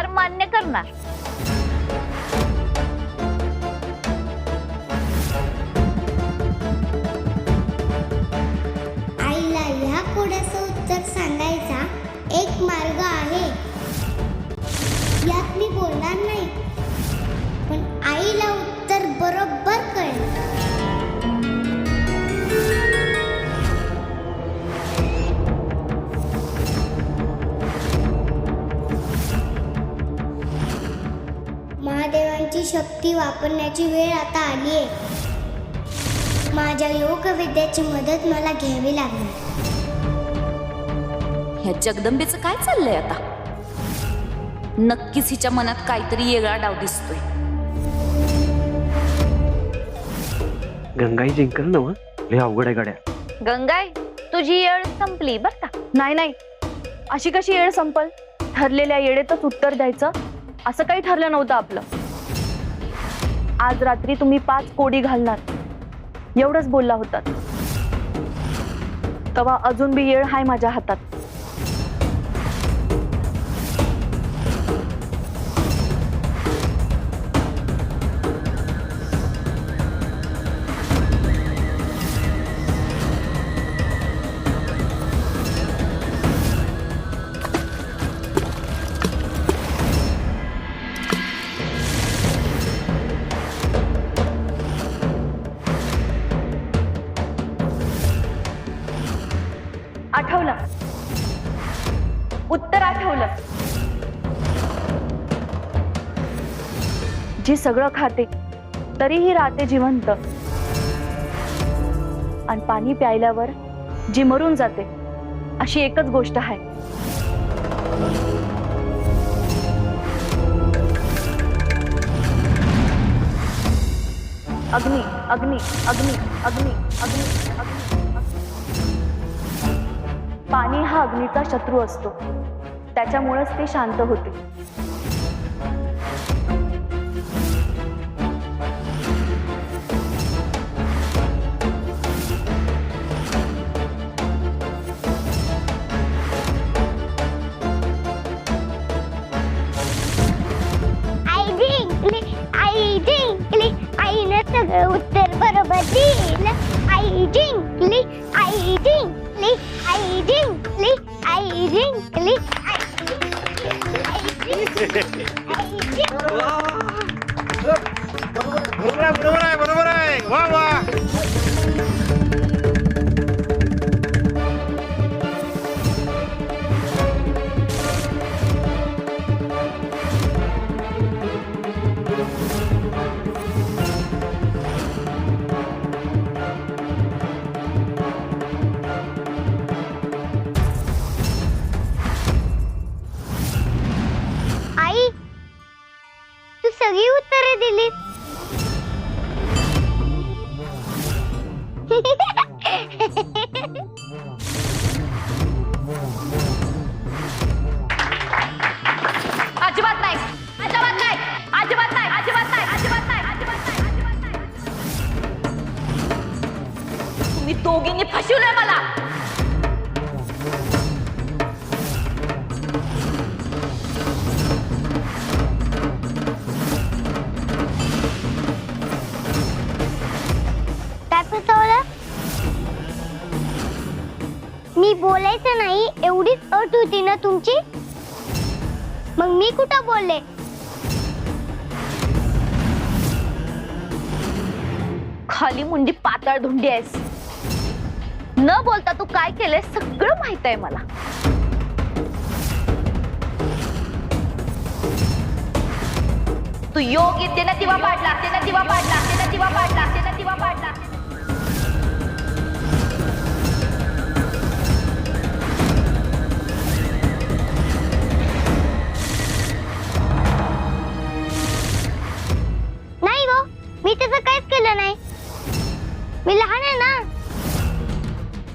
हार मान्य करणार. आईला या कोड्याचं उत्तर सांगायचा एक मार्ग आहे. यात मी बोलणार नाही, पण आईला उत्तर बरोबर कळेल. महादेवांची शक्ती वापरण्याची वेळ आता आली आहे. माझ्या योगविद्याची मदत मला घ्यावी लागणार. ह्या जगदंबेचं काय चाललंय आता? नक्कीच हिच्या मनात काहीतरी वेगळा डाव दिसतोय. गंगाई जिंकल ना मग. लय अवघड आहे गाड्या. गंगाई, तुझी येळ संपली बर का? नाही नाही, अशी कशी येळ संपल? ठरलेल्या येळेतच उत्तर द्यायचं असं काही ठरलं नव्हतं आपलं. आज रात्री तुम्ही 5 कोडी घालणार एवढंच बोलला होतात. तेव्हा अजून बी येळ हाय माझ्या हातात. आठवलं, उत्तर आठवलं. जी सगळं खाते तरीही राहते जिवंत, आणि पाणी प्यायल्यावर जी मरून जाते अशी एकच गोष्ट आहे. अग्नी अग्नी अग्नी अग्नी अग्नी अग्नी. पाणी हा अग्नीचा शत्रू असतो, त्याच्यामुळेच ते शांत होते. आई जिंकली, आईने सगळं उत्तर बरोबर दिलं. आई जिंकली, आई जिंकली, आई जिंकली, आई जिंकली, बरोबर आहे. वा वा. आई, तू सगळी उत्तरे दिली. अजिबात नाही, अजिबात नाही, अजिबात नाही, अजिबात नाही, अजिबात नाही, अजिबात नाही, अजिबात नाही. तुम्ही दोघींनी फसवलंय मला. काय फसवलं? मी बोलायचं नाही एवढीच अट होती ना तुमची? मग मी कुठं बोलले? खाली मुंडी पाताळ धुंडी आहेस. न बोलता तू काय केलंय सगळं माहित आहे मला. तू योग्य ते ना दिवा पाडला, ते ना दिवा पाडला, ते ना दिवा पाडला, ते ना दिवा पाडला. नाही गो, मी तसं काहीच केलं नाही. मी लहान आहे ना.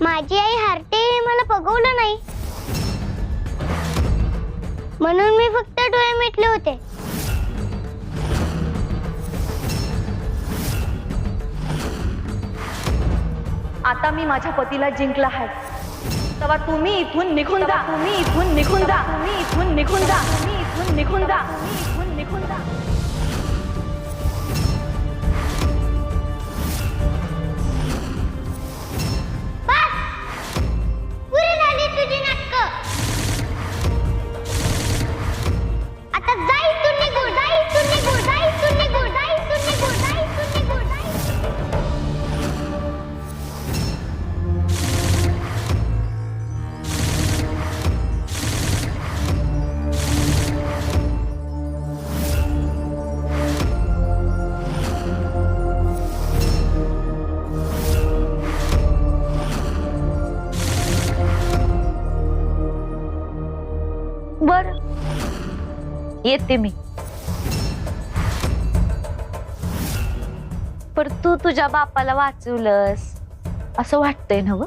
माझी आई हरते मला बघवलं नाही, म्हणून मी फक्त डोळे मिटले होते. आता मी माझ्या पतीला जिंकला आहे. तेव्हा तुम्ही इथून निघून जा, तुम्ही इथून निघून जा, तुम्ही इथून निघून जा, तुम्ही इथून निघून जा, इथून निघून जा. पुरी झाली तुझी नाटकं. आता जा इथून निघून, जा इथून निघून, जा इथून निघून, जा इथून निघून, जा इथून निघून, जा इथून. बर, येते मी. पर तू तुझ्या बापाला वाचवलंस असं वाटतंय ना व?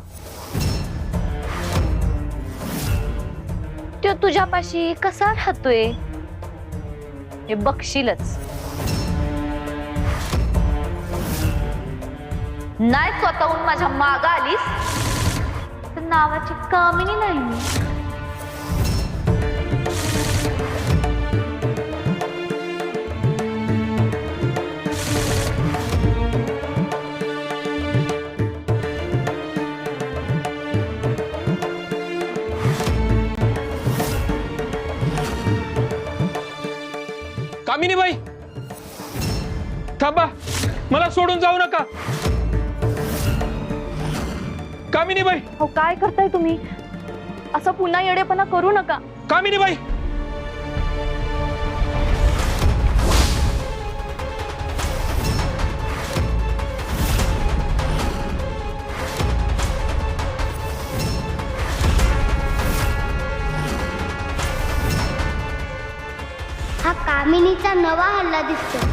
तो तुझ्यापाशी कसा राहतोय हे बघशीलच. नाही स्वतःहून माझ्या माग आलीस तर नावाची कामिनी नाही मी. कामिनी बाई थांबा, मला सोडून जाऊ नका. कामिनी बाई, हो काय करताय तुम्ही? असं पुन्हा येडेपणा करू नका. कामिनी बाई. हा कामिनीचा नवा हल्ला दिसतो.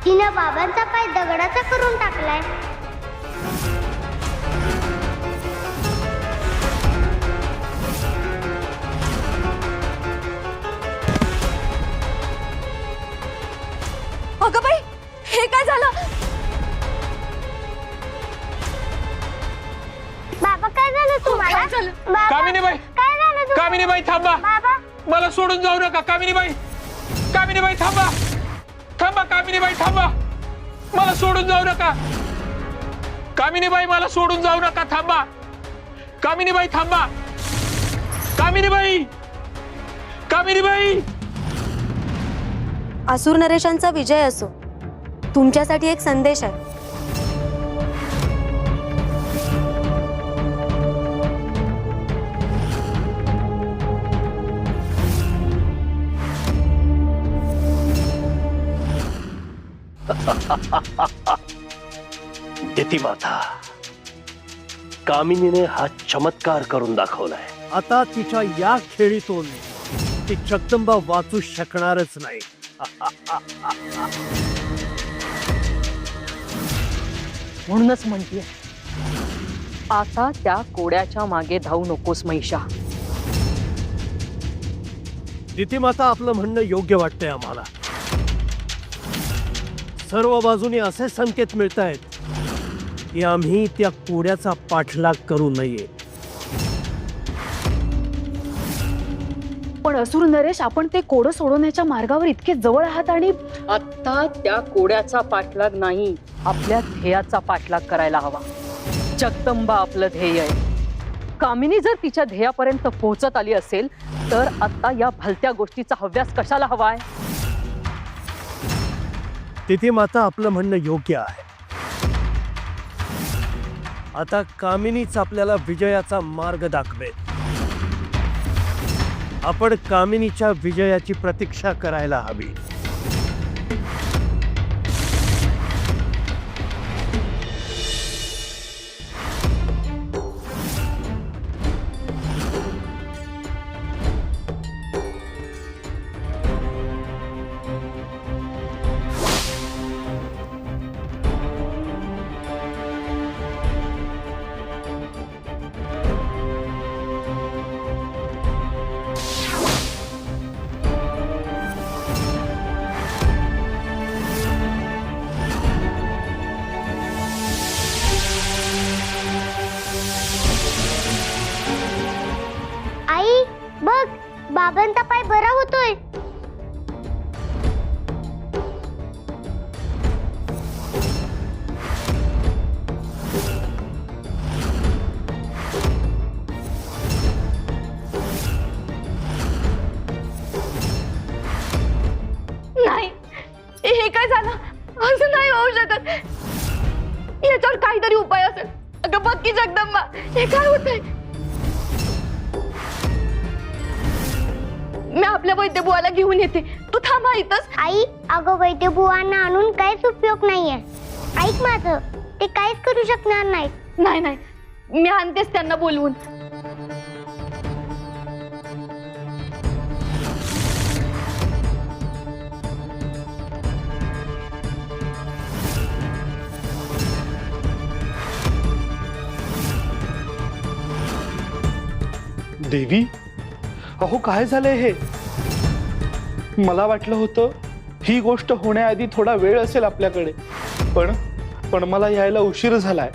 तिनं बाबांचा पाय दगडाचा करून टाकलाय. अगं बाई, हे काय झालं? बाबा काय झालं तुम्हाला? काय झालं? बाबा, कामिनी बाई, काय झालं तुम्हाला? कामिनी बाई थांबा, बाबा, मला सोडून जाऊ नका. कामिनी बाई, कामिनी बाई थांबा, थांबा. कामिनी बाई थांबा, मला सोडून जाऊ नका. कामिनी बाई, मला सोडून जाऊ नका. थांबा. कामिनी बाई थांबा. कामिनी बाई, कामिनी बाई. असुर नरेशांचा विजय असो. तुमच्यासाठी एक संदेश आहे. दितिमाता, कामिनीने हा चमत्कार करून दाखवलाय. आता तिच्या या खेळीतून ती जगदंबा वाचू शकणारच नाही. म्हणूनच म्हणतीये, आता त्या कोड्याच्या मागे धावू नकोस महिषा. दितिमाता, आपलं म्हणणं योग्य वाटतंय आम्हाला. सर्व बाजूनी असे संकेत मिळत आहेत की आम्ही त्या कोड्याचा पाठलाग करू नये. पण असुर नरेश, आपण ते कोडं सोडवण्याच्या मार्गावर इतके जवळ आहात आणि आता त्या कोड्याचा पाठलाग नाही, आपल्या ध्येयाचा पाठलाग करायला हवा. जगदंबा आपलं ध्येय आहे. कामिनी जर तिच्या ध्येयापर्यंत पोहोचत आली असेल तर आता या भलत्या गोष्टीचा हव्यास कशाला हवाय? दितिमाता, आपलं म्हणणं योग्य आहे. आता कामिनीच आपल्याला विजयाचा मार्ग दाखवेल. आपण कामिनीच्या विजयाची प्रतीक्षा करायला हवी. झालं, असं नाही होऊ शकत. याच्यावर काहीतरी उपाय असेल. अगं बघ की जगदंबा, हे काय होतंय? मी आपल्या वैद्यबुवाला घेऊन येते, तू थांबा इथंच. आई, अगं वैद्यबुवांना आणून काहीच उपयोग नाहीये. ऐक माझं, ते काहीच करू शकणार नाहीत. नाही नाही, मी आणतेच त्यांना बोलवून. देवी, अहो काय झालंय हे? मला वाटलं होतं ही गोष्ट होण्याआधी थोडा वेळ असेल आपल्याकडे, पण मला यायला उशीर झालाय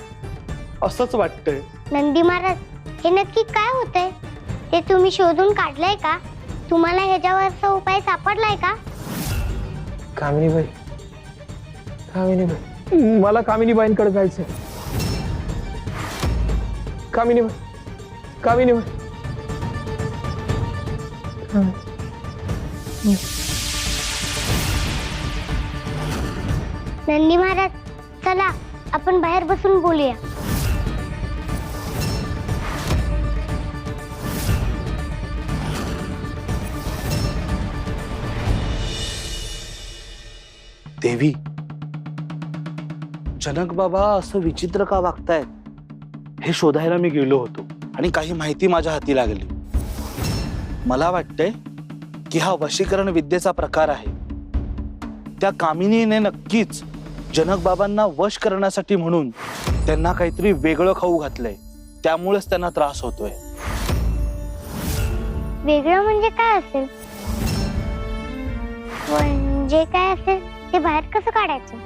असंच वाटतंय. नंदी महाराज, हे नक्की काय होतंय? ते तुम्ही शोधून काढलंय का? तुम्हाला ह्याच्यावरचा उपाय सापडलाय का? कामिनीबाई, मला कामिनीबाईंकडे जायचंय. कामिनीबाई. नंदी महाराज, चला आपण बाहेर बसून बोलूया. देवी, जनक बाबा असं विचित्र का वागतायत हे शोधायला मी गेलो होतो आणि काही माहिती माझ्या हाती लागली. मला वाटतंय की हा वशीकरण विद्येचा प्रकार आहे. त्या कामिनीने नक्कीच जनक बाबांना वश करण्यासाठी म्हणून त्यांना काहीतरी वेगळं खाऊ घातलंय, त्यामुळेच त्यांना त्रास होतोय. वेगळं म्हणजे काय असेल? म्हणजे काय असेल ते बाहेर कसं काढायचं?